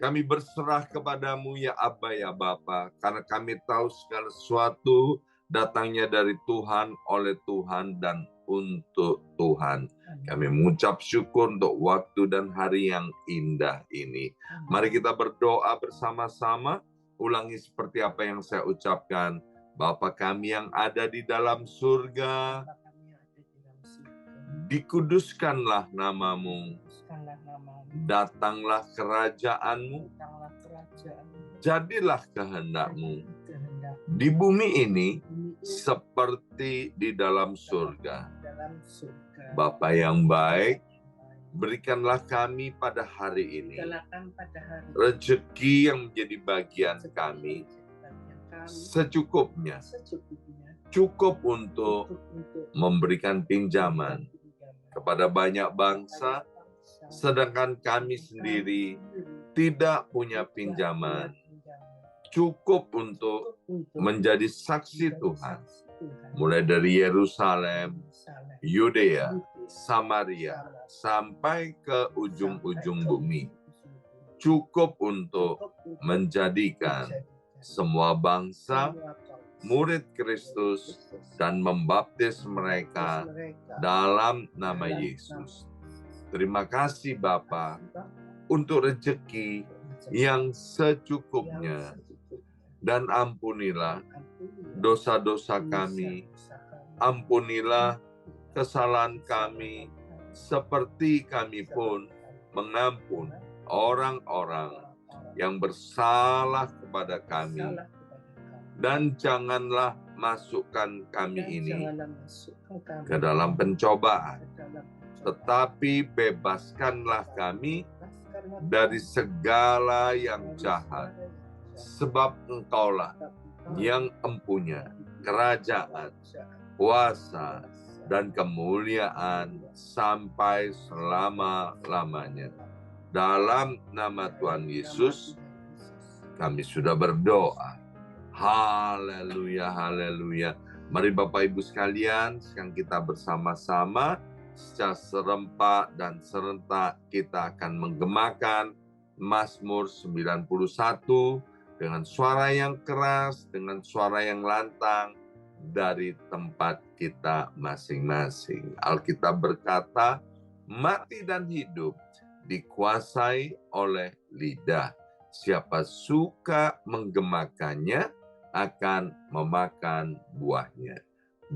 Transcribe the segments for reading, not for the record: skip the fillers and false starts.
Kami berserah kepadamu ya Abba ya Bapa, karena kami tahu segala sesuatu datangnya dari Tuhan, oleh Tuhan, dan untuk Tuhan. Kami mengucap syukur untuk waktu dan hari yang indah ini. Mari kita berdoa bersama-sama, ulangi seperti apa yang saya ucapkan. Bapa kami yang ada di dalam surga, dikuduskanlah namamu, datanglah kerajaanmu, jadilah kehendakmu di bumi ini seperti di dalam surga. Bapa yang baik, berikanlah kami pada hari ini rezeki yang menjadi bagian kami secukupnya, cukup untuk memberikan pinjaman kepada banyak bangsa, sedangkan kami sendiri tidak punya pinjaman, cukup untuk menjadi saksi Tuhan, mulai dari Yerusalem, Yudea, Samaria, sampai ke ujung-ujung bumi. Cukup untuk menjadikan semua bangsa murid Kristus dan membaptis mereka dalam nama Yesus. Terima kasih Bapa untuk rezeki yang secukupnya, dan ampunilah dosa-dosa kami, ampunilah kesalahan kami, seperti kami pun mengampun orang-orang yang bersalah kepada kami. Dan janganlah masukkan kami ini ke dalam pencobaan, tetapi bebaskanlah kami dari segala yang jahat, sebab Engkaulah yang empunya kerajaan, kuasa, dan kemuliaan sampai selama-lamanya. Dalam nama Tuhan Yesus, kami sudah berdoa. Haleluya, haleluya. Mari Bapak Ibu sekalian, sekarang kita bersama-sama secara serempak dan serentak kita akan menggemakan Mazmur 91 dengan suara yang keras, dengan suara yang lantang dari tempat kita masing-masing. Alkitab berkata, mati dan hidup dikuasai oleh lidah. Siapa suka menggemakannya akan memakan buahnya.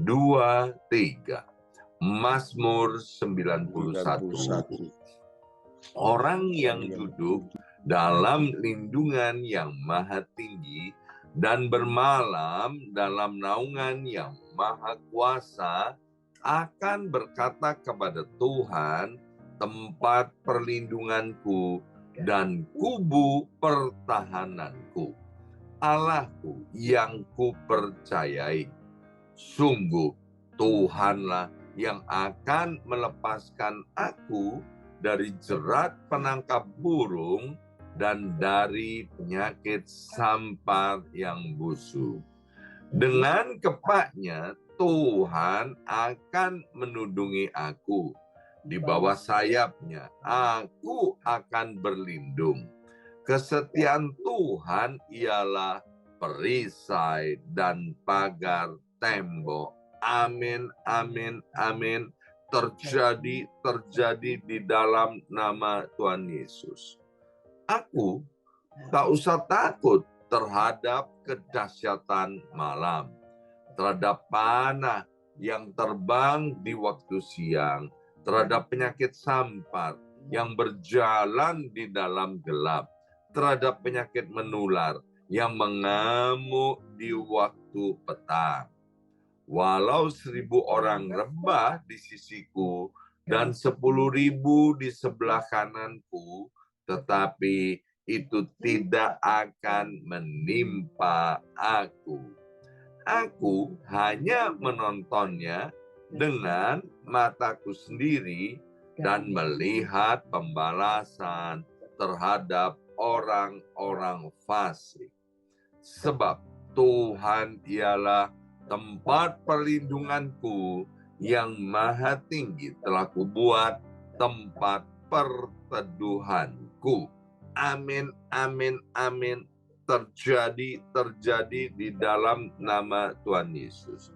2, 3. Mazmur 91. Orang yang duduk dalam lindungan yang maha tinggi dan bermalam dalam naungan yang maha kuasa akan berkata kepada Tuhan, tempat perlindunganku dan kubu pertahananku, Allahku yang kupercayai. Sungguh Tuhanlah yang akan melepaskan aku dari jerat penangkap burung dan dari penyakit sampar yang busuk. Dengan kepaknya Tuhan akan menundungi aku. Di bawah sayapnya aku akan berlindung. Kesetiaan Tuhan ialah perisai dan pagar tembok. Amin, amin, amin. Terjadi di dalam nama Tuhan Yesus. Aku tak usah takut terhadap kedahsyatan malam, terhadap panah yang terbang di waktu siang, terhadap penyakit sampar yang berjalan di dalam gelap, terhadap penyakit menular yang mengamuk di waktu petang. Walau 1.000 orang rebah di sisiku dan 10.000 di sebelah kananku, tetapi itu tidak akan menimpa aku. Aku hanya menontonnya dengan mataku sendiri dan melihat pembalasan terhadap orang-orang fasik. Sebab Tuhan ialah tempat perlindunganku, yang maha tinggi telah kubuat tempat perteduhanku. amin, amin, amin. Terjadi di dalam nama Tuhan Yesus.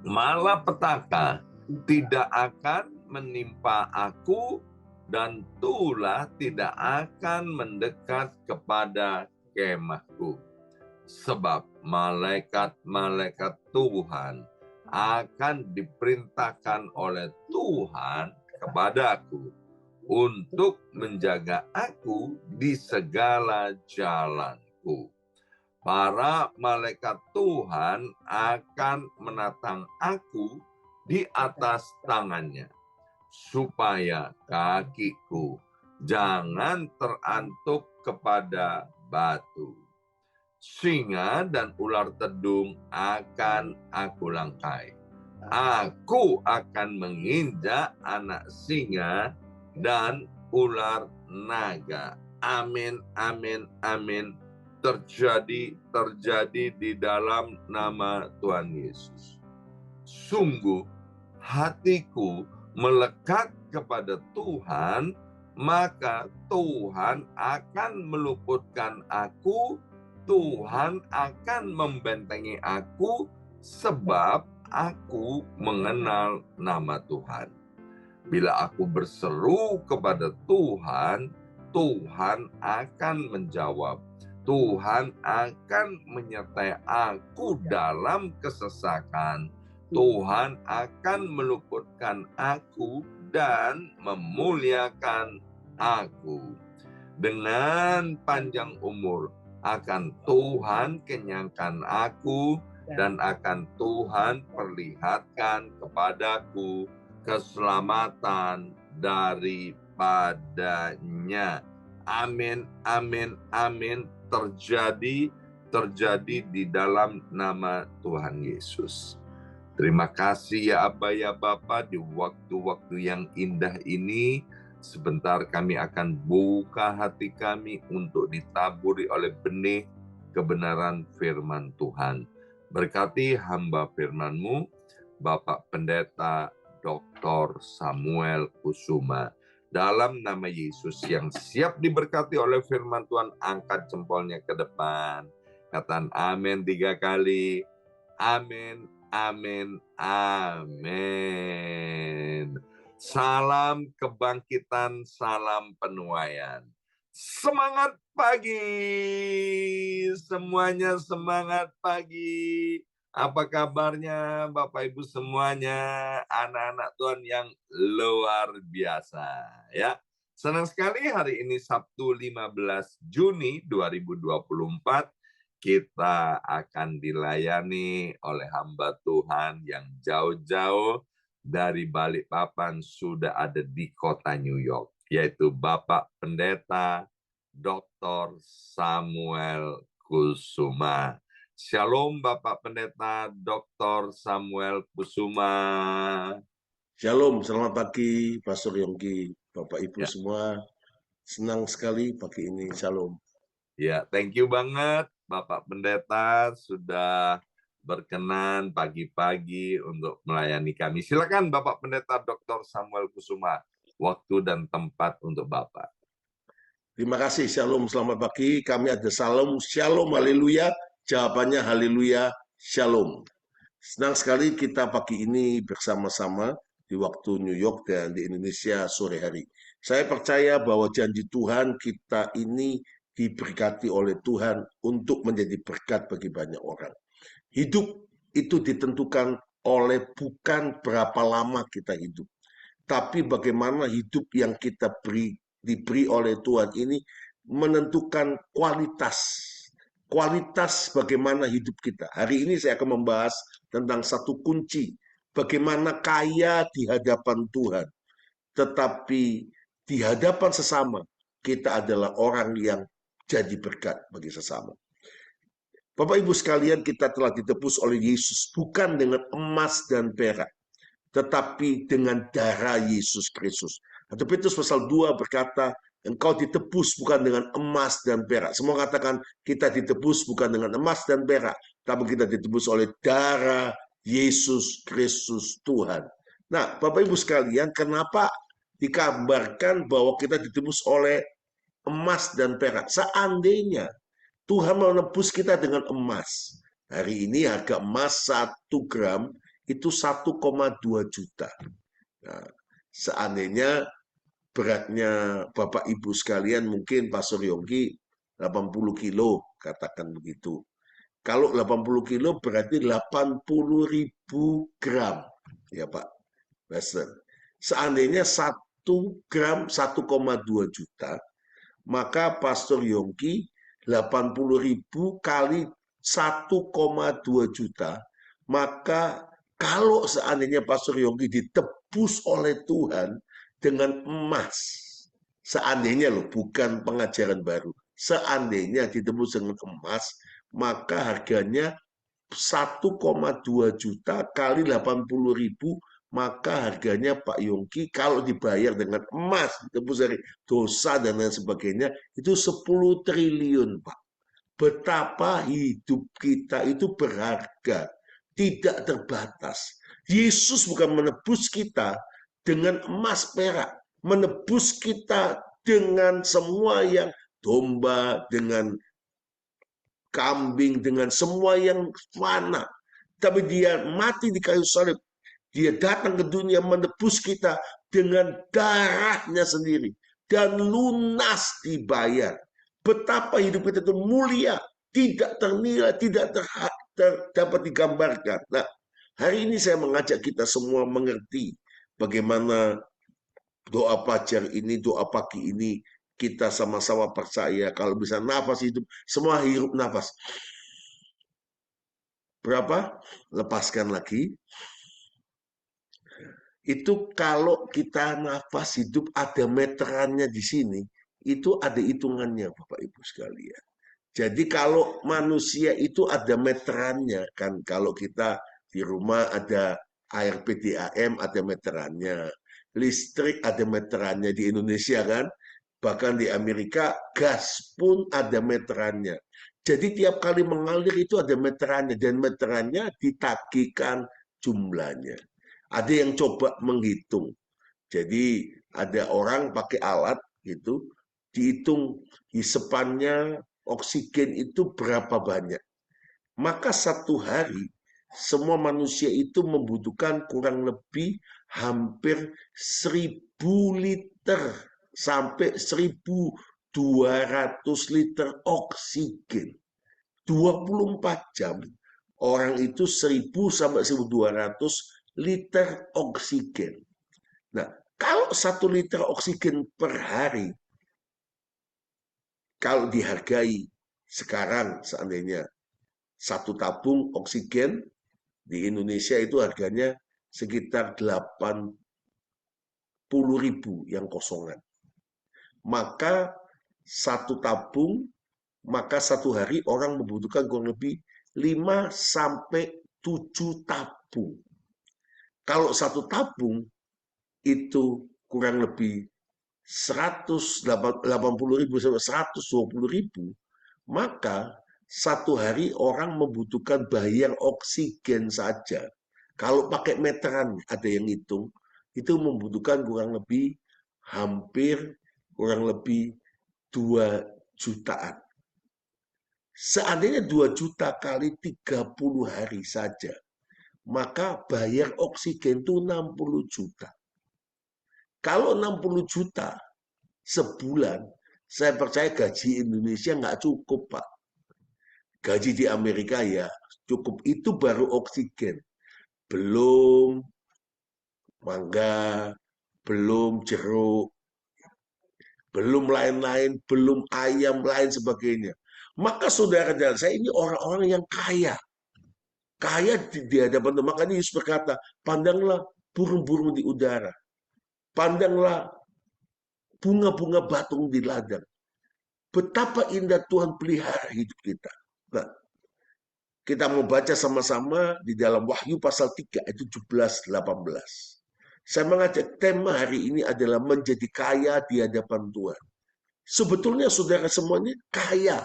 Malapetaka tidak akan menimpa aku, dan tulah tidak akan mendekat kepada kemahku. Sebab malaikat-malaikat Tuhan akan diperintahkan oleh Tuhan kepadaku untuk menjaga aku di segala jalanku. Para malaikat Tuhan akan menatang aku di atas tangannya, supaya kakiku jangan terantuk kepada batu. Singa dan ular tedung akan aku langkai. Aku akan menginjak anak singa dan ular naga. Amin, amin, amin. Terjadi di dalam nama Tuhan Yesus. Sungguh hatiku melekat kepada Tuhan, maka Tuhan akan meluputkan aku, Tuhan akan membentengi aku, sebab aku mengenal nama Tuhan. Bila aku berseru kepada Tuhan, Tuhan akan menjawab. Tuhan akan menyertai aku dalam kesesakan. Tuhan akan meluputkan aku dan memuliakan aku. Dengan panjang umur akan Tuhan kenyangkan aku, dan akan Tuhan perlihatkan kepadaku keselamatan daripadanya. Amin, amin, amin. Terjadi di dalam nama Tuhan Yesus. Terima kasih ya Aba ya Bapa, di waktu-waktu yang indah ini, sebentar kami akan buka hati kami untuk ditaburi oleh benih kebenaran firman Tuhan. Berkati hamba firman-Mu, Bapak Pendeta Dr. Samuel Kusuma. Dalam nama Yesus yang siap diberkati oleh firman Tuhan, angkat jempolnya ke depan. Katakan amin 3 kali. Amin, amin, amin. Salam kebangkitan, salam penuaian. Semangat pagi, semuanya semangat pagi. Apa kabarnya Bapak Ibu semuanya, anak-anak Tuhan yang luar biasa ya. Senang sekali hari ini Sabtu 15 Juni 2024 kita akan dilayani oleh hamba Tuhan yang jauh-jauh dari Balikpapan sudah ada di kota New York, yaitu Bapak Pendeta Dr. Samuel Kusuma. Shalom Bapak Pendeta Dr. Samuel Kusuma. Shalom, selamat pagi Pastor Yongki, Bapak Ibu Ya. semua. Senang sekali pagi ini, shalom. Ya, thank you banget Bapak Pendeta sudah berkenan pagi-pagi untuk melayani kami. Silakan Bapak Pendeta Dr. Samuel Kusuma, waktu dan tempat untuk Bapak. Terima kasih, shalom, selamat pagi. Kami ada salam, shalom, haleluya. Jawabannya haleluya, shalom. Senang sekali kita pagi ini bersama-sama di waktu New York dan di Indonesia sore hari. Saya percaya bahwa janji Tuhan kita ini diberkati oleh Tuhan untuk menjadi berkat bagi banyak orang. Hidup itu ditentukan oleh bukan berapa lama kita hidup, tapi bagaimana hidup yang kita diberi oleh Tuhan ini menentukan kualitas bagaimana hidup kita. Hari ini saya akan membahas tentang satu kunci, bagaimana kaya di hadapan Tuhan, tetapi di hadapan sesama kita adalah orang yang jadi berkat bagi sesama. Bapak Ibu sekalian, kita telah ditebus oleh Yesus bukan dengan emas dan perak, tetapi dengan darah Yesus Kristus. 1 Petrus pasal 2 berkata, engkau ditebus bukan dengan emas dan perak. Semua katakan, kita ditebus bukan dengan emas dan perak, tapi kita ditebus oleh darah Yesus Kristus Tuhan. Nah, Bapak Ibu sekalian, kenapa dikabarkan bahwa kita ditebus oleh emas dan perak. Seandainya Tuhan menebus kita dengan emas. Hari ini harga emas 1 gram itu 1,2 juta. Nah, seandainya beratnya Bapak Ibu sekalian mungkin Pastor Yongki 80 kilo, katakan begitu. Kalau 80 kilo berarti 80.000 gram. Ya Pak Pastor. Seandainya 1 gram 1,2 juta, maka Pastor Yongki 80.000 kali 1,2 juta, maka kalau seandainya Pastor Yongki ditebus oleh Tuhan dengan emas, seandainya loh, bukan pengajaran baru, seandainya ditebus dengan emas, maka harganya 1,2 juta kali 80.000, maka harganya Pak Yongki kalau dibayar dengan emas, ditebus dari dosa dan lain sebagainya, itu 10 triliun, Pak. Betapa hidup kita itu berharga, tidak terbatas. Yesus bukan menebus kita dengan emas perak, menebus kita dengan semua yang domba, dengan kambing, dengan semua yang fana. Tapi dia mati di kayu salib. Dia datang ke dunia menebus kita dengan darahnya sendiri. Dan lunas dibayar. Betapa hidup kita itu mulia. Tidak ternilai, tidak dapat digambarkan. Nah, hari ini saya mengajak kita semua mengerti bagaimana doa pajar ini, doa pagi ini, kita sama-sama percaya kalau bisa nafas hidup, semua hirup nafas. Berapa? Lepaskan lagi. Itu kalau kita nafas hidup ada meterannya di sini, itu ada hitungannya Bapak Ibu sekalian. Jadi kalau manusia itu ada meterannya, kan kalau kita di rumah ada air PDAM ada meterannya, listrik ada meterannya di Indonesia kan, bahkan di Amerika gas pun ada meterannya. Jadi tiap kali mengalir itu ada meterannya dan meterannya ditagihkan jumlahnya. Ada yang coba menghitung. Jadi ada orang pakai alat gitu, dihitung hisepannya oksigen itu berapa banyak. Maka satu hari semua manusia itu membutuhkan kurang lebih hampir 1.000 liter sampai 1.200 liter oksigen. 24 jam orang itu 1.000 sampai 1.200 liter oksigen. Nah, kalau 1 liter oksigen per hari, kalau dihargai sekarang seandainya 1 tabung oksigen di Indonesia itu harganya sekitar 80.000 yang kosongan. Maka 1 tabung, maka 1 hari orang membutuhkan kurang lebih 5 sampai 7 tabung. Kalau 1 tabung itu kurang lebih 180.000 sampai 120.000, maka 1 hari orang membutuhkan bayar oksigen saja. Kalau pakai meteran, ada yang hitung, itu membutuhkan kurang lebih hampir kurang lebih 2 jutaan. Seandainya 2 juta kali 30 hari saja, maka bayar oksigen itu 60 juta. Kalau 60 juta sebulan, saya percaya gaji Indonesia nggak cukup, Pak. Gaji di Amerika ya cukup, itu baru oksigen. Belum mangga, belum jeruk, belum lain-lain, belum ayam, lain sebagainya. Maka saudara dan saya ini orang-orang yang kaya. Kaya di hadapan Tuhan. Makanya Yesus berkata, pandanglah burung-burung di udara. Pandanglah bunga-bunga batung di ladang. Betapa indah Tuhan pelihara hidup kita. Nah, kita mau baca sama-sama di dalam Wahyu pasal 3 ayat 17-18. Saya mengajak tema hari ini adalah menjadi kaya di hadapan Tuhan. Sebetulnya saudara semuanya kaya.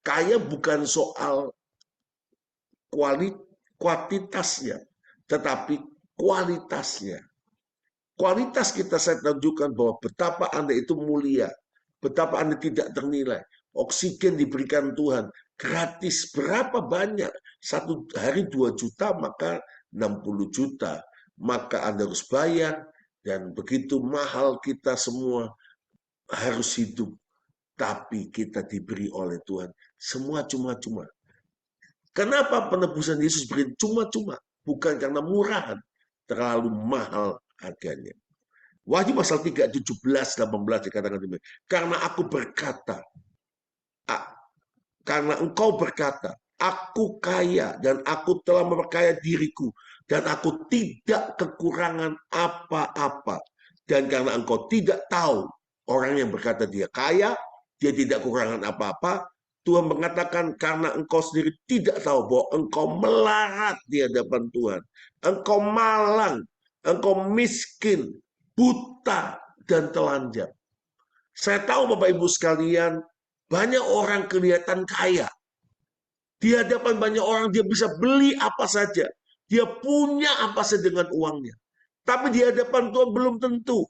Kaya bukan soal kuantitasnya, tetapi kualitasnya. Kualitas kita saya tunjukkan bahwa betapa Anda itu mulia. betapa Anda tidak ternilai. Oksigen diberikan Tuhan gratis. Berapa banyak? Satu hari 2 juta, maka 60 juta. Maka Anda harus bayar. Dan begitu mahal kita semua harus hidup. Tapi kita diberi oleh Tuhan. Semua cuma-cuma. Kenapa penebusan Yesus beri cuma-cuma? Bukan karena murahan. Terlalu mahal harganya. Wahyu pasal 3, 17, 18 dikatakan demikian. Karena engkau berkata, aku kaya dan aku telah memperkaya diriku dan aku tidak kekurangan apa-apa. Dan karena engkau tidak tahu, orang yang berkata dia kaya, dia tidak kekurangan apa-apa, Tuhan mengatakan karena engkau sendiri tidak tahu bahwa engkau melarat di hadapan Tuhan. Engkau malang, engkau miskin, buta, dan telanjang. Saya tahu Bapak Ibu sekalian, banyak orang kelihatan kaya. Di hadapan banyak orang dia bisa beli apa saja. Dia punya apa saja dengan uangnya. Tapi di hadapan Tuhan belum tentu.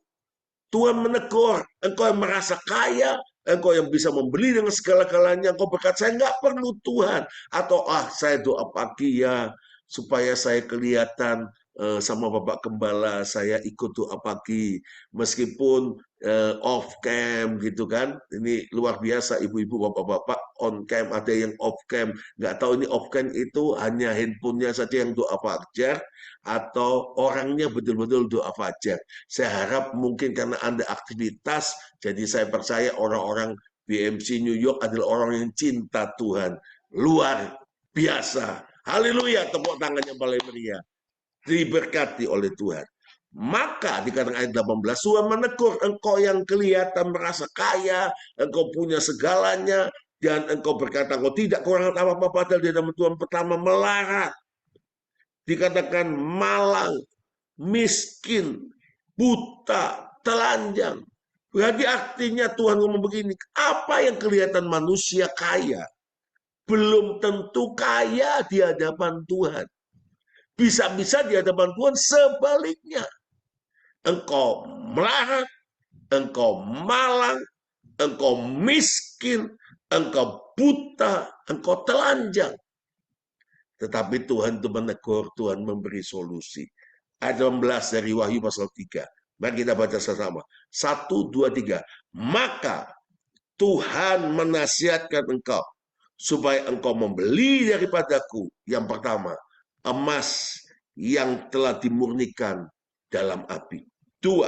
Tuhan menegur, engkau yang merasa kaya, engkau yang bisa membeli dengan segala-galanya, engkau berkata, saya nggak perlu Tuhan. Atau, saya doa pagi ya, supaya saya kelihatan sama Bapak Gembala, saya ikut doa pagi. Meskipun off cam gitu kan. Ini luar biasa, ibu-ibu, bapak-bapak on cam, ada yang off cam. Nggak tahu ini off cam itu hanya handphonenya saja yang doa fajar, atau orangnya betul-betul doa fajar. Saya harap mungkin karena Anda aktivitas, jadi saya percaya orang-orang BMC New York adalah orang yang cinta Tuhan. Luar biasa. Haleluya, tepuk tangannya paling meriah. Diberkati oleh Tuhan. Maka dikatakan ayat 18, Tuhan menegur, engkau yang kelihatan merasa kaya, engkau punya segalanya, dan engkau berkata, engkau tidak kurang apa-apa, padahal di dalam Tuhan pertama melarat. Dikatakan malang, miskin, buta, telanjang. Berarti artinya Tuhan ngomong begini, apa yang kelihatan manusia kaya, belum tentu kaya di hadapan Tuhan. Bisa-bisa di hadapan Tuhan sebaliknya. Engkau melarat, engkau malang, engkau miskin, engkau buta, engkau telanjang. Tetapi Tuhan itu menegur, Tuhan memberi solusi. Ayat 18 dari Wahyu pasal 3. Mari kita baca sama-sama. 1, 2, 3. Maka Tuhan menasihatkan engkau supaya engkau membeli daripadaku yang pertama, emas yang telah dimurnikan dalam api. 2,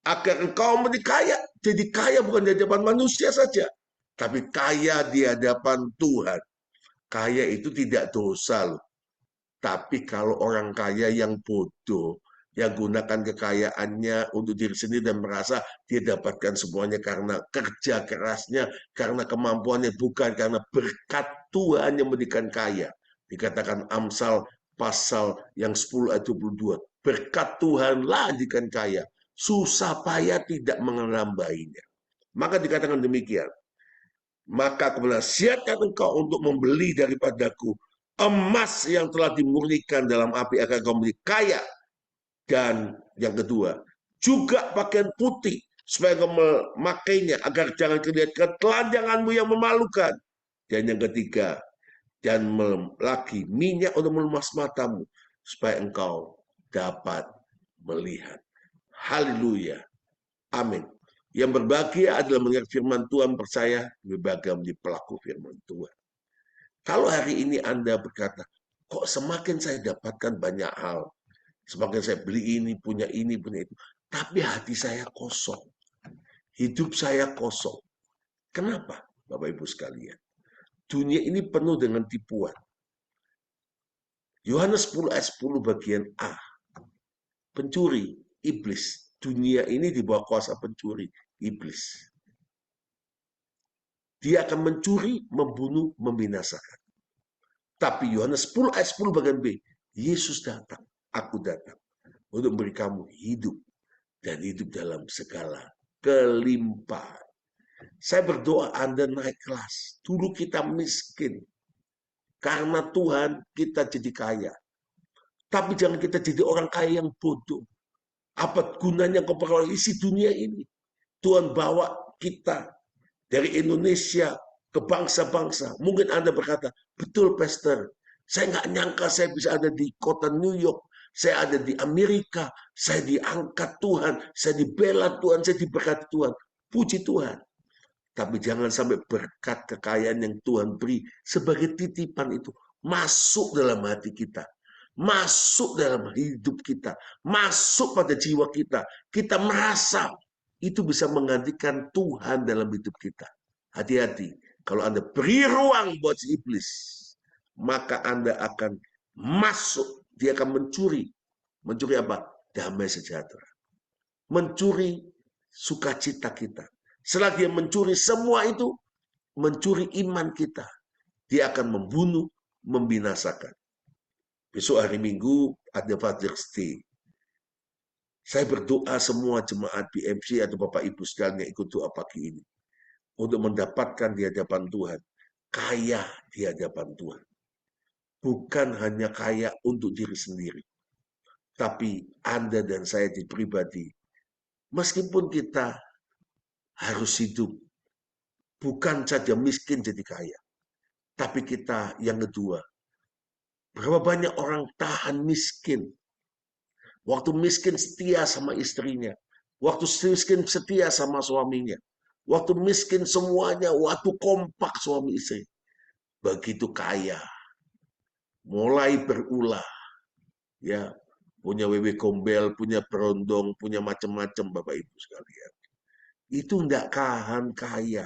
agar engkau menjadi kaya. Jadi kaya bukan di hadapan manusia saja, tapi kaya di hadapan Tuhan. Kaya itu tidak dosa loh. Tapi kalau orang kaya yang bodoh, yang gunakan kekayaannya untuk diri sendiri dan merasa dia dapatkan semuanya karena kerja kerasnya, karena kemampuannya, bukan karena berkat Tuhan yang memberikan kaya. Dikatakan Amsal pasal yang 10 ayat 22. Berkat Tuhanlah jadikan kaya. Susah payah tidak menambahnya. Maka dikatakan demikian. Maka aku menasihatkan engkau untuk membeli daripadaku emas yang telah dimurnikan dalam api agar kau menjadi kaya. Dan yang kedua, juga pakaian putih supaya kau memakainya agar jangan kelihatan telanjanganmu yang memalukan. Dan yang ketiga, dan lagi minyak untuk melemas matamu supaya engkau dapat melihat. Haleluya. Amin. Yang berbahagia adalah mendengar firman Tuhan, percaya berbahagia menjadi pelaku firman Tuhan. Kalau hari ini Anda berkata, kok semakin saya dapatkan banyak hal, semakin saya beli ini, punya itu, tapi hati saya kosong, hidup saya kosong. Kenapa, Bapak Ibu sekalian? Dunia ini penuh dengan tipuan. Yohanes 10 ayat 10 bagian A. Pencuri, iblis. Dunia ini di bawah kuasa pencuri, iblis. Dia akan mencuri, membunuh, membinasakan. Tapi Yohanes 10 ayat 10 bagian B. Yesus datang, aku datang untuk memberi kamu hidup. Dan hidup dalam segala kelimpahan. Saya berdoa Anda naik kelas. Dulu kita miskin. Karena Tuhan kita jadi kaya. Tapi jangan kita jadi orang kaya yang bodoh. Apa gunanya kau peroleh isi dunia ini? Tuhan bawa kita dari Indonesia ke bangsa-bangsa. Mungkin Anda berkata, betul Pastor, saya nggak nyangka saya bisa ada di kota New York, saya ada di Amerika, saya diangkat Tuhan, saya dibela Tuhan, saya diberkati Tuhan. Puji Tuhan. Tapi jangan sampai berkat kekayaan yang Tuhan beri sebagai titipan itu masuk dalam hati kita. Masuk dalam hidup kita. Masuk pada jiwa kita. Kita merasa itu bisa menggantikan Tuhan dalam hidup kita. Hati-hati. Kalau Anda beri ruang buat si iblis, maka Anda akan masuk. Dia akan mencuri. Mencuri apa? Damai sejahtera. Mencuri sukacita kita. Setelah dia mencuri semua itu, mencuri iman kita. Dia akan membunuh, membinasakan. Besok hari Minggu ada Father's Day. Saya berdoa semua jemaat BMC atau Bapak Ibu sekalian yang ikut doa pagi ini. Untuk mendapatkan di hadapan Tuhan. Kaya di hadapan Tuhan. Bukan hanya kaya untuk diri sendiri. Tapi Anda dan saya di pribadi. Meskipun kita harus hidup. Bukan saja miskin jadi kaya. Tapi kita yang kedua. Berapa banyak orang tahan miskin. Waktu miskin setia sama istrinya. Waktu miskin setia sama suaminya. Waktu miskin semuanya. Waktu kompak suami istri. Begitu kaya. Mulai berulah. Ya, punya wewe gombel, punya berondong, punya macam-macam Bapak Ibu sekalian. Itu tidak kahan kaya.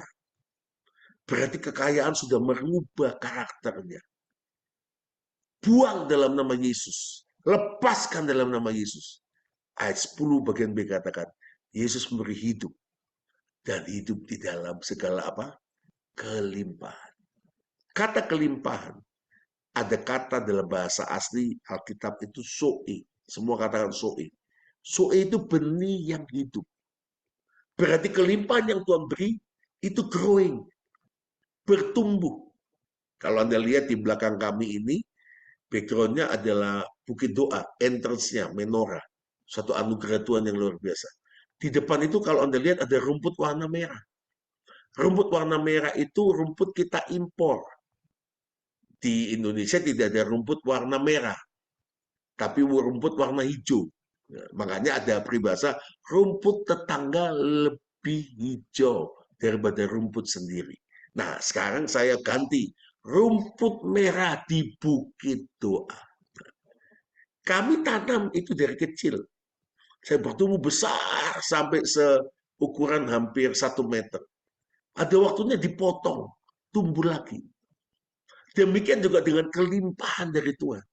Berarti kekayaan sudah merubah karakternya. Buang dalam nama Yesus. Lepaskan dalam nama Yesus. Ayat 10 bagian B katakan, Yesus memberi hidup. Dan hidup di dalam segala apa? Kelimpahan. Kata kelimpahan. Ada kata dalam bahasa asli Alkitab itu soe. Semua katakan soe. Soe itu benih yang hidup. Berarti kelimpahan yang Tuhan beri itu growing. Bertumbuh. Kalau Anda lihat di belakang kami ini, background-nya adalah Bukit Doa, entrance-nya, menorah. Suatu anugerah Tuhan yang luar biasa. Di depan itu kalau Anda lihat ada rumput warna merah. Rumput warna merah itu rumput kita impor. Di Indonesia tidak ada rumput warna merah. Tapi rumput warna hijau. Makanya ada peribahasa, rumput tetangga lebih hijau daripada rumput sendiri. Nah, sekarang saya ganti. Rumput merah di Bukit Doa. Kami tanam itu dari kecil. Saya bertumbuh besar sampai seukuran hampir 1 meter. Ada waktunya dipotong, tumbuh lagi. Demikian juga dengan kelimpahan dari Tuhan.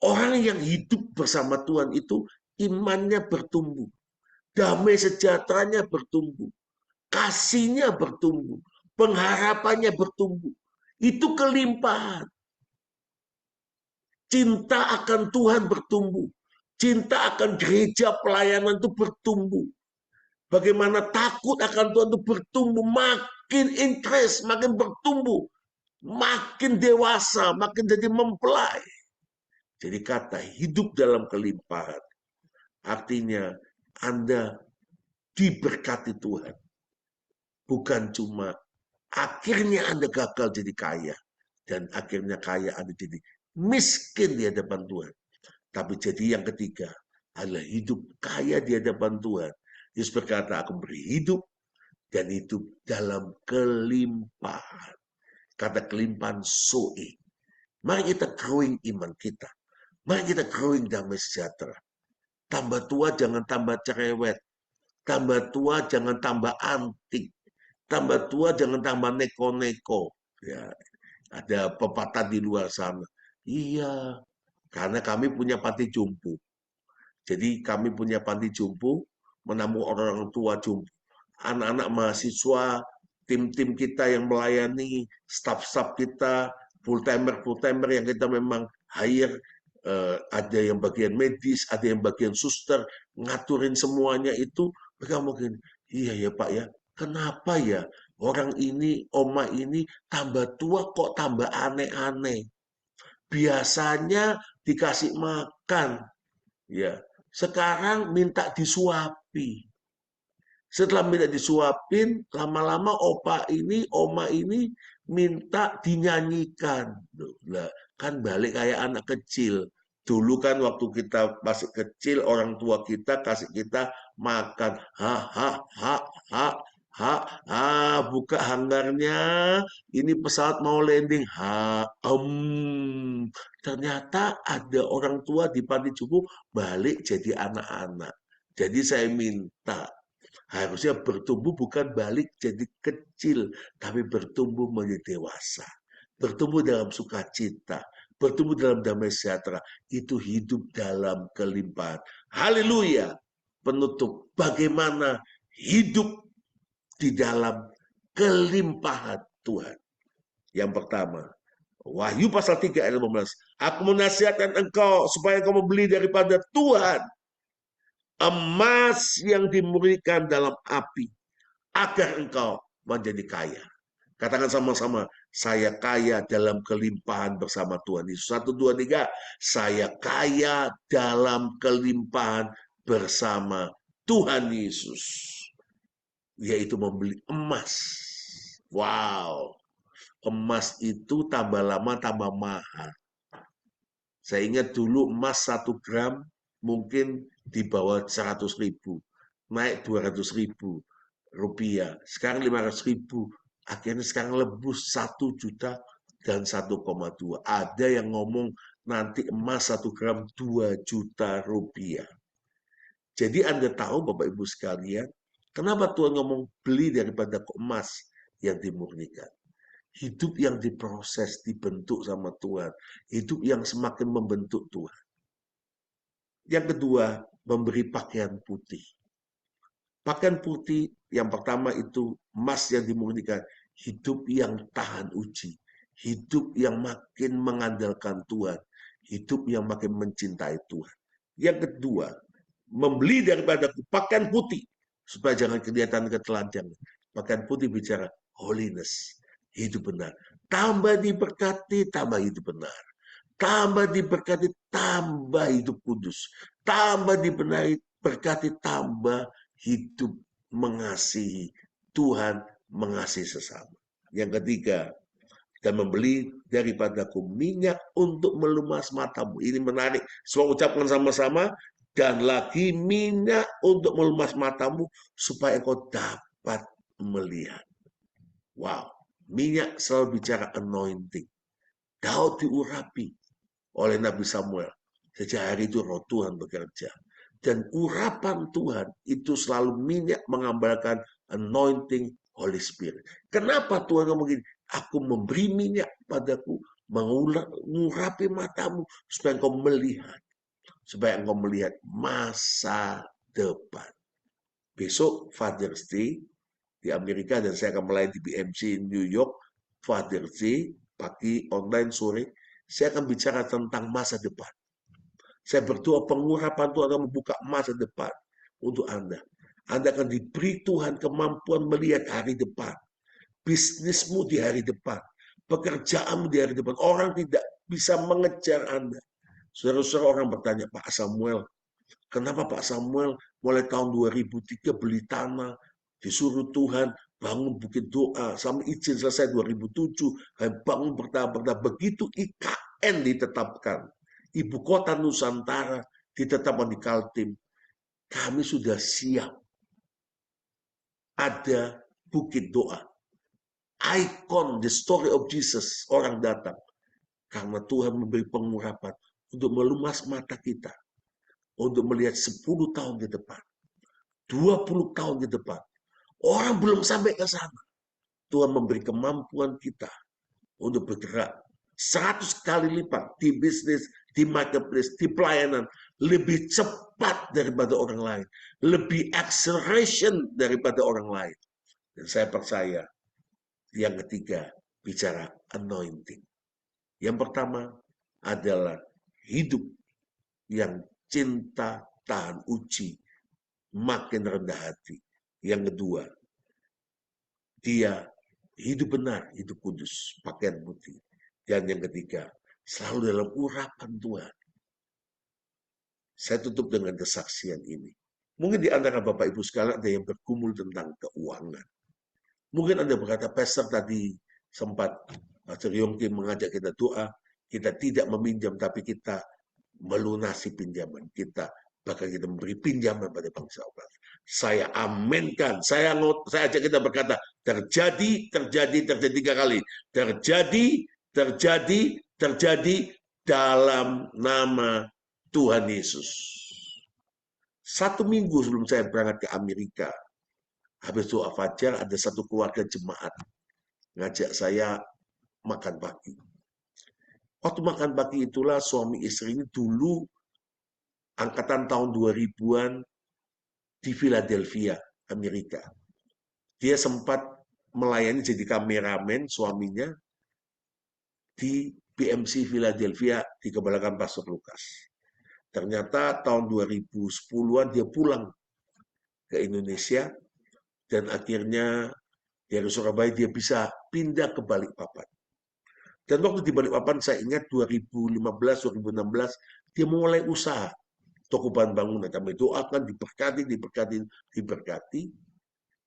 Orang yang hidup bersama Tuhan itu imannya bertumbuh. Damai sejahteranya bertumbuh. Kasihnya bertumbuh. Pengharapannya bertumbuh. Itu kelimpahan. Cinta akan Tuhan bertumbuh. Cinta akan gereja pelayanan itu bertumbuh. Bagaimana takut akan Tuhan itu bertumbuh. Makin interest, makin bertumbuh. Makin dewasa, makin jadi mempelai. Jadi kata hidup dalam kelimpahan. Artinya Anda diberkati Tuhan. Bukan cuma akhirnya Anda gagal jadi kaya. Dan akhirnya kaya Anda jadi miskin di hadapan Tuhan. Tapi jadi yang ketiga adalah hidup kaya di hadapan Tuhan. Yesus berkata, aku beri hidup dan hidup dalam kelimpahan. Kata kelimpahan soe. Mari kita growing iman kita. Mari kita growing damai sejahtera. Tambah tua jangan tambah cerewet. Tambah tua jangan tambah antik. Tambah tua jangan tambah neko-neko. Ya, ada pepatah di luar sana. Iya, karena kami punya panti jompo. Jadi kami punya panti jompo, menampung orang tua jompo. Anak-anak mahasiswa, tim-tim kita yang melayani, staff-staff kita, full-timer yang kita memang hire, ada yang bagian medis, ada yang bagian suster, ngaturin semuanya itu, mereka mungkin, iya ya Pak ya, kenapa ya orang ini, oma ini tambah tua kok tambah aneh-aneh. Biasanya dikasih makan, ya. Sekarang minta disuapi. Setelah minta disuapin, lama-lama oma ini minta dinyanyikan. Lah, kan balik kayak anak kecil. Dulu kan waktu kita masih kecil, orang tua kita kasih kita makan. Ha, ha, ha, ha, ha. Buka hanggarnya. Ini pesawat mau landing. Ternyata ada orang tua di panti jompo balik jadi anak-anak. Jadi saya minta, harusnya bertumbuh bukan balik jadi kecil, tapi bertumbuh menjadi dewasa. Bertumbuh dalam sukacita, bertumbuh dalam damai sejahtera. Itu hidup dalam kelimpahan. Haleluya. Penutup, bagaimana hidup di dalam kelimpahan Tuhan. Yang pertama, Wahyu pasal 3 ayat 15. Aku menasihatkan engkau supaya engkau membeli daripada Tuhan emas yang dimurnikan dalam api, agar engkau menjadi kaya. Katakan sama-sama, saya kaya dalam kelimpahan bersama Tuhan Yesus. 1, 2, 3. Saya kaya dalam kelimpahan bersama Tuhan Yesus. Yaitu membeli emas. Wow. Emas itu tambah lama tambah mahal. Saya ingat dulu emas 1 gram mungkin di bawah 100.000. Naik 200.000 rupiah. Sekarang 500.000. Akhirnya sekarang lebus 1 juta dan 1,2. Ada yang ngomong nanti emas 1 gram 2 juta rupiah. Jadi Anda tahu Bapak Ibu sekalian, kenapa Tuhan ngomong beli daripada emas yang dimurnikan? Hidup yang diproses, dibentuk sama Tuhan. Hidup yang semakin membentuk Tuhan. Yang kedua, memberi pakaian putih. Pakaian putih yang pertama itu emas yang dimurnikan. Hidup yang tahan uji. Hidup yang makin mengandalkan Tuhan. Hidup yang makin mencintai Tuhan. Yang kedua, membeli daripada pakaian putih. Supaya jangan kelihatan ketelanjangan. Pakaian putih bicara holiness. Hidup benar. Tambah diberkati, tambah hidup benar. Tambah diberkati, tambah hidup kudus. Tambah diberkati, tambah hidup mengasihi Tuhan, mengasihi sesama. Yang ketiga, dan membeli daripadaku minyak untuk melumas matamu. Ini menarik. Semua ucapkan sama-sama. Dan lagi minyak untuk melumas matamu supaya kau dapat melihat. Wow. Minyak selalu bicara anointing. Daud diurapi oleh Nabi Samuel. Sejak hari itu roh Tuhan bekerja. Dan urapan Tuhan itu selalu minyak menggambarkan anointing Holy Spirit. Kenapa Tuhan ngomong begini? Aku memberi minyak padaku, mengurapi matamu, supaya engkau melihat. Supaya engkau melihat masa depan. Besok Father's Day di Amerika, dan saya akan melayani di BMC New York, Father's Day, pagi, online, sore, saya akan bicara tentang masa depan. Saya berdoa pengurapan Tuhan akan membuka masa depan untuk Anda. Anda akan diberi Tuhan kemampuan melihat hari depan. Bisnismu di hari depan. Pekerjaanmu di hari depan. Orang tidak bisa mengejar Anda. Saudara-saudara, orang bertanya, Pak Samuel, kenapa Pak Samuel mulai tahun 2003 beli tanah, disuruh Tuhan bangun bukit doa, sampai izin selesai 2007, bangun bertahap-tahap. Begitu IKN ditetapkan, ibu kota Nusantara ditetapkan di Kaltim, kami sudah siap. Ada bukit doa, ikon the story of Jesus, orang datang. Karena Tuhan memberi pengurapan untuk melumas mata kita, untuk melihat 10 tahun ke depan, 20 tahun ke depan. Orang belum sampai ke sana. Tuhan memberi kemampuan kita untuk bergerak 100 kali lipat di bisnis, di marketplace, di pelayanan. Lebih cepat daripada orang lain. Lebih acceleration daripada orang lain. Dan saya percaya yang ketiga bicara anointing. Yang pertama adalah hidup yang cinta, tahan uji, makin rendah hati. Yang kedua, dia hidup benar, hidup kudus, pakaian putih. Dan yang ketiga, selalu dalam urapan Tuhan. Saya tutup dengan kesaksian ini. Mungkin di antara Bapak Ibu sekalian ada yang bergumul tentang keuangan. Mungkin Anda berkata, Pastor tadi sempat Pastor Yongki mengajak kita doa, kita tidak meminjam tapi kita melunasi pinjaman kita, bahkan kita memberi pinjaman pada bangsa Allah. Saya aminkan, saya ajak kita berkata, terjadi 3 kali. Terjadi dalam nama Tuhan Yesus. 1 minggu sebelum saya berangkat ke Amerika, habis doa fajar ada satu keluarga jemaat ngajak saya makan pagi. Waktu makan pagi itulah suami istri ini dulu angkatan tahun 2000-an di Philadelphia, Amerika. Dia sempat melayani jadi kameramen suaminya di BMC Philadelphia di kebelakang Pastor Lukas. Ternyata tahun 2010-an dia pulang ke Indonesia dan akhirnya dari Surabaya dia bisa pindah ke Balikpapan. Dan waktu di Balikpapan saya ingat 2015-2016 dia mulai usaha toko bahan bangunan. Kami doakan diberkati.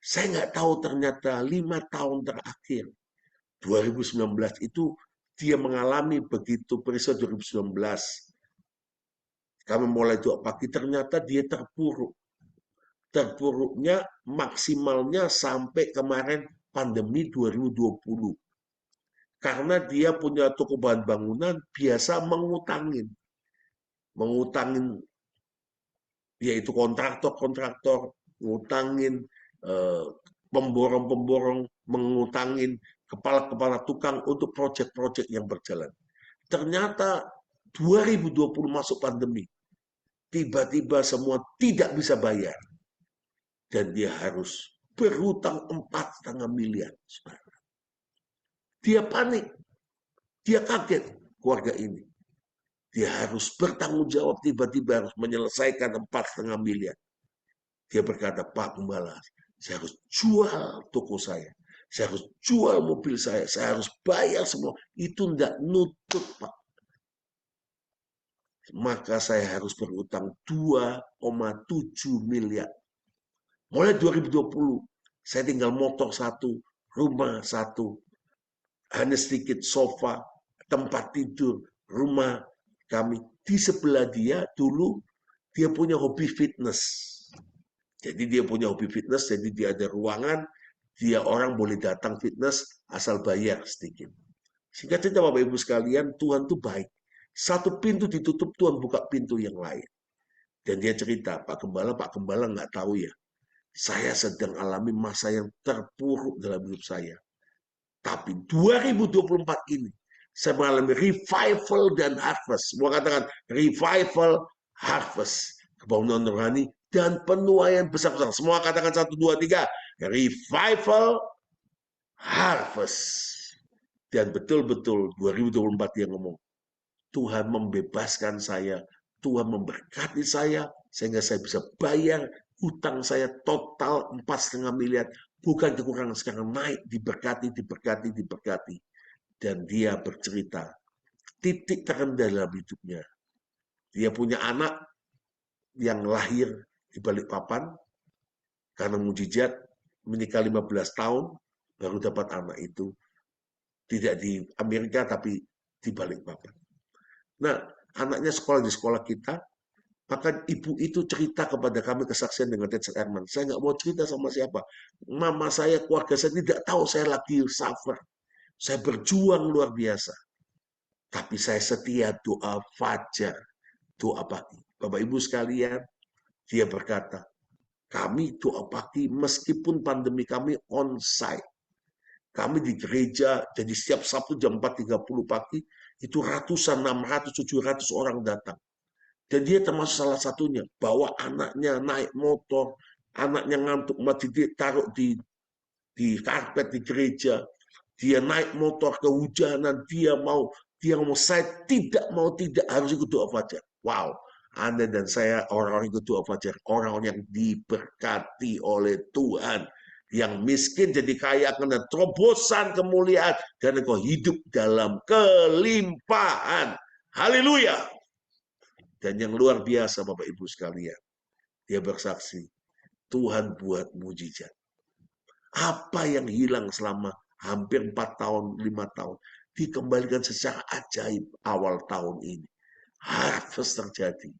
Saya nggak tahu ternyata 5 tahun terakhir 2019 itu dia mengalami begitu peristiwa 2019. Kami mulai doa pagi ternyata dia terpuruk. Terpuruknya maksimalnya sampai kemarin pandemi 2020. Karena dia punya toko bahan bangunan biasa mengutangin yaitu kontraktor, ngutangin pemborong-pemborong, mengutangin kepala-kepala tukang untuk proyek-proyek yang berjalan. Ternyata 2020 masuk pandemi, tiba-tiba semua tidak bisa bayar dan dia harus berhutang 4,5 miliar. Dia panik, dia kaget keluarga ini. Dia harus bertanggung jawab, tiba-tiba harus menyelesaikan 4,5 miliar. Dia berkata, Pak Gembala, saya harus jual toko saya harus jual mobil saya harus bayar semua. Itu tidak nutut, Pak. Maka saya harus berutang 2,7 miliar. Mulai 2020, saya tinggal motor 1, rumah 1, hanya sedikit sofa, tempat tidur, rumah kami. Di sebelah dia dulu, dia punya hobi fitness. Jadi dia punya hobi fitness, jadi dia ada ruangan, dia orang boleh datang fitness asal bayar sedikit. Singkat cerita Bapak Ibu sekalian, Tuhan itu baik. Satu pintu ditutup, Tuhan buka pintu yang lain. Dan dia cerita, Pak Gembala nggak tahu ya, saya sedang alami masa yang terpuruk dalam hidup saya. Tapi 2024 ini, saya mengalami revival dan harvest. Semua katakan revival, harvest. Kebangunan rohani dan penuaian besar-besar. Semua katakan 1, 2, 3. Revival, harvest. Dan betul-betul 2024 dia ngomong, Tuhan membebaskan saya, Tuhan memberkati saya, sehingga saya bisa bayar utang saya total 4,5 miliar. Bukan kekurangan, sekarang naik, diberkati. Dan dia bercerita, titik terendah dalam hidupnya. Dia punya anak yang lahir di Balikpapan, karena mujizat, menikah 15 tahun, baru dapat anak itu. Tidak di Amerika, tapi di Balikpapan. Nah, anaknya sekolah di sekolah kita, maka ibu itu cerita kepada kami kesaksian dengan Ted Herman. Saya nggak mau cerita sama siapa. Mama saya, keluarga saya tidak tahu saya lagi suffer. Saya berjuang luar biasa. Tapi saya setia doa fajar, doa pagi. Bapak Ibu sekalian, dia berkata, kami doa pagi meskipun pandemi kami on-site. Kami di gereja, jadi setiap Sabtu jam 4.30 pagi, itu ratusan, 600, 700 orang datang. Dan dia termasuk salah satunya, bawa anaknya naik motor, anaknya ngantuk, dia taruh di karpet di gereja, dia naik motor kehujanan, dia ngomong, saya tidak harus ikut doa fajar. Wow, Anda dan saya orang-orang ikut doa fajar, orang-orang yang diberkati oleh Tuhan, yang miskin jadi kaya karena terobosan kemuliaan, dan engkau hidup dalam kelimpahan. Haleluya. Dan yang luar biasa Bapak Ibu sekalian, Dia bersaksi, Tuhan buat mujizat. Apa yang hilang selama hampir 4 tahun, 5 tahun, dikembalikan secara ajaib awal tahun ini. Harvest terjadi.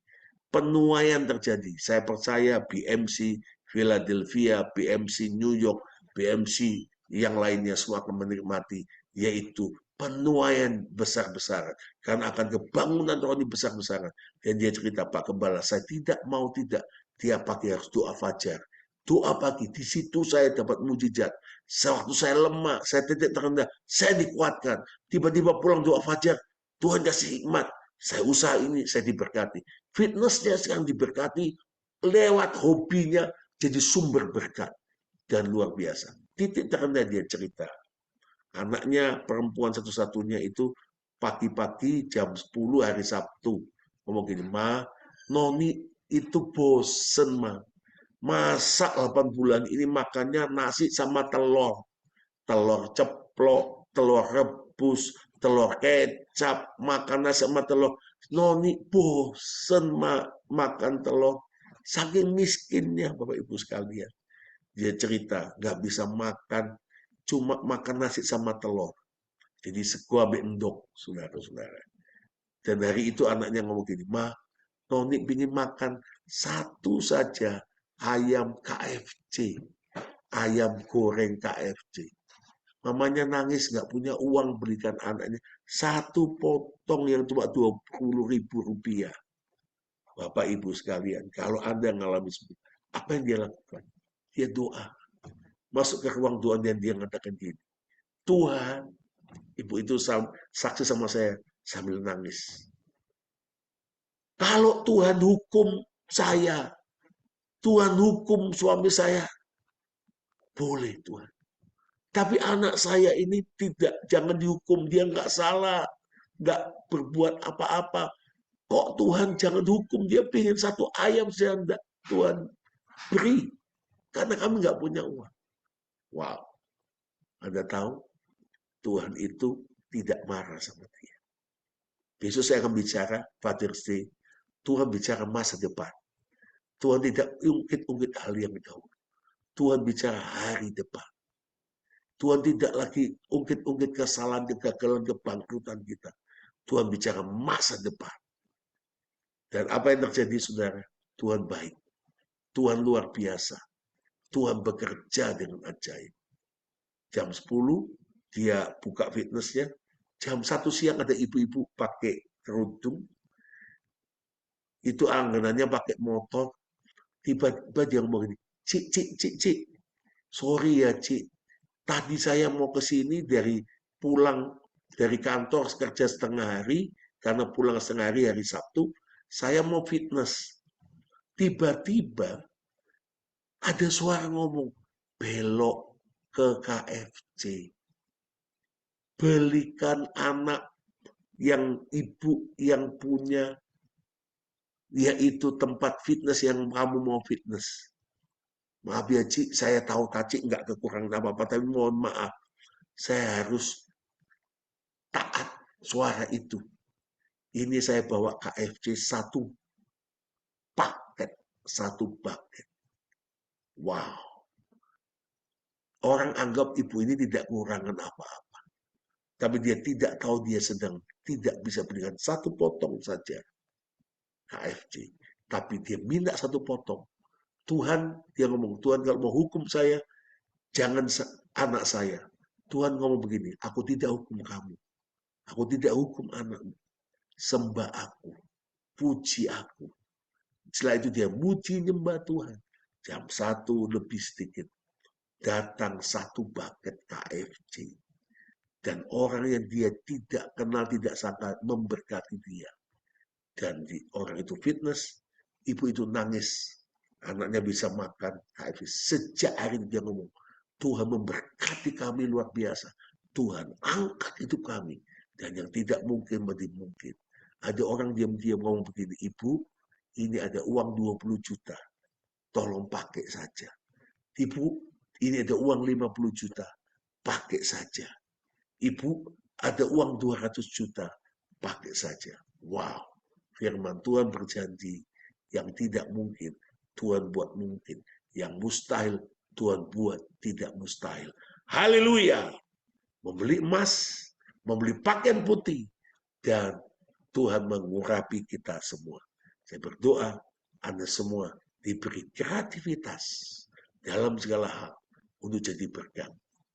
Penuaian terjadi. Saya percaya BMC Philadelphia, BMC New York, BMC yang lainnya semua akan menikmati, yaitu penuaian besar-besaran. Karena akan kebangunan rohani besar-besaran. Dan dia cerita, Pak Gembala, saya tidak mau tidak tiap pagi harus doa fajar. Doa pagi, di situ saya dapat mujizat. Sewaktu saya lemah, saya titik terendah, saya dikuatkan. Tiba-tiba pulang doa fajar, Tuhan kasih hikmat. Saya usaha ini, saya diberkati. Fitnessnya sekarang diberkati lewat hobinya jadi sumber berkat. Dan luar biasa. Titik terendah dia cerita. Anaknya perempuan satu-satunya itu pagi-pagi jam 10 hari Sabtu. Ngomong gini, Ma, Noni itu bosen, Ma. Masa 8 bulan ini makannya nasi sama telur. Telur ceplok, telur rebus, telur kecap, makan nasi sama telur. Noni bosen makan telur. Saking miskinnya Bapak Ibu sekalian. Dia cerita, nggak bisa makan, cuma makan nasi sama telur. Jadi sekuah bendok, saudara-saudara. Dan hari itu anaknya ngomong gini, Ma, Noni ingin makan satu saja ayam KFC, ayam goreng KFC. Mamanya nangis nggak punya uang belikan anaknya satu potong yang cuma 20.000 rupiah. Bapak Ibu sekalian, kalau Anda mengalami seperti apa yang dia lakukan? Dia doa. Masuk ke ruang doa dan dia mengatakan gini, Tuhan, ibu itu saksi sama saya sambil nangis. Kalau Tuhan hukum saya, Tuhan hukum suami saya, boleh Tuhan. Tapi anak saya ini tidak, jangan dihukum, dia nggak salah, nggak berbuat apa-apa. Kok Tuhan jangan hukum, dia pengen satu ayam saja, Tuhan beri. Karena kami nggak punya uang. Wow, Anda tahu, Tuhan itu tidak marah sama dia. Besok saya akan bicara, Father's Day, Tuhan bicara masa depan. Tuhan tidak ungkit-ungkit hal yang jauh. Tuhan bicara hari depan. Tuhan tidak lagi ungkit-ungkit kesalahan, kegagalan, kebangkrutan kita. Tuhan bicara masa depan. Dan apa yang terjadi, saudara? Tuhan baik. Tuhan luar biasa. Tuhan bekerja dengan ajaib. Jam 10, dia buka fitnessnya. Jam 1 siang ada ibu-ibu pakai kerudung. Itu angganannya pakai motor. Tiba-tiba dia ngomong gini, Cik. Sorry ya, Cik. Tadi saya mau ke sini pulang dari kantor kerja setengah hari, karena pulang setengah hari Sabtu, saya mau fitness. Tiba-tiba ada suara ngomong, belok ke KFC. Belikan anak yang ibu yang punya, yaitu tempat fitness yang kamu mau fitness. Maaf ya Cik, saya tahu Cik nggak kekurangan apa-apa, tapi mohon maaf, saya harus taat suara itu. Ini saya bawa KFC satu paket. Wow. Orang anggap ibu ini tidak kekurangan apa-apa. Tapi dia tidak tahu dia sedang tidak bisa berikan satu potong saja KFC. Tapi dia minta satu potong. Tuhan, dia ngomong, Tuhan kalau mau hukum saya, jangan anak saya. Tuhan ngomong begini, aku tidak hukum kamu. Aku tidak hukum anakmu. Sembah aku. Puji aku. Setelah itu dia muji nyembah Tuhan. Jam 1 lebih sedikit. Datang satu bucket KFC. Dan orang yang dia tidak kenal, tidak sangka memberkati dia. Dan orang itu fitness, ibu itu nangis. Anaknya bisa makan KFC. Sejak hari itu dia ngomong, Tuhan memberkati kami luar biasa. Tuhan angkat hidup kami. Dan yang tidak mungkin menjadi mungkin. Ada orang diam-diam ngomong begini, Ibu, ini ada uang 20 juta. Tolong pakai saja. Ibu, ini ada uang 50 juta. Pakai saja. Ibu, ada uang 200 juta. Pakai saja. Wow. Firman Tuhan berjanji yang tidak mungkin Tuhan buat mungkin. Yang mustahil, Tuhan buat tidak mustahil. Haleluya. Membeli emas, membeli pakaian putih, dan Tuhan mengurapi kita semua. Saya berdoa, Anda semua diberi kreativitas dalam segala hal untuk jadi berkat,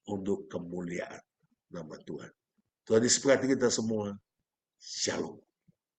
untuk kemuliaan nama Tuhan. Tuhan diberkati kita semua. Shalom.